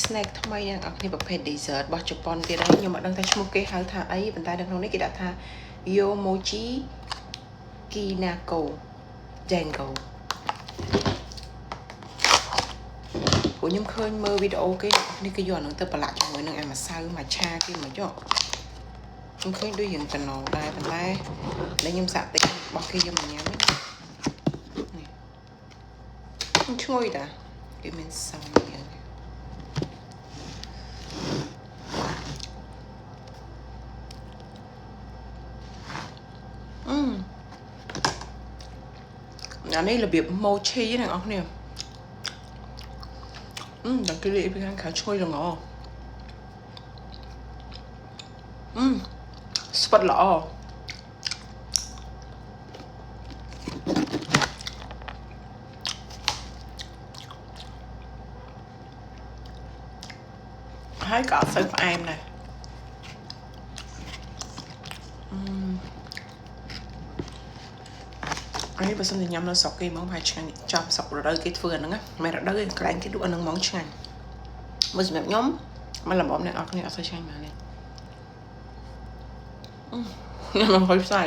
snack ថ្មីយ៉ាងអត់គ្នាប្រភេទ dessert របស់ជប៉ុនទៀតហើយខ្ញុំអត់ដឹងថាឈ្មោះគេហៅថាអីប៉ុន្តែនៅក្នុងនេះគេដាក់ថា Yomochi Kinako Dango ពួកខ្ញុំឃើញមើលវីដេអូគេនេះគេយកអានឹងទៅប្រឡាក់ជាមួយនឹងអាម្សៅមួយឆាគេមកយកខ្ញុំឃើញដូចយ៉ាងតំណងដែរប៉ុន្តែដែលខ្ញុំសាក់តិចរបស់គេយកមកញ៉ាំនេះឈ្ងុយតាគេមានសាំយ៉ាងអានេះរបៀប mochi ណាបងប្អូនដល់គេនិយាយពីខាងឈ្ងុយល្ងស្វិតល្អហើយក៏អត់សូវផ្អែមដែរនេះបើសិនជាញ៉ាំនៅស្រុកគេហ្មងហើយឆ្ងាញ់ចំស្រុករដូវគេធ្វើអាហ្នឹងមិនរដូវទេកន្លែងគេលក់អាហ្នឹងហ្មងឆ្ងាញ់មើលសម្រាប់ខ្ញុំមកលំអអ្នកអរគ្នាអត់សូវឆ្ងាញ់មកនេះញ៉ាំមិនហុយផ្សាយ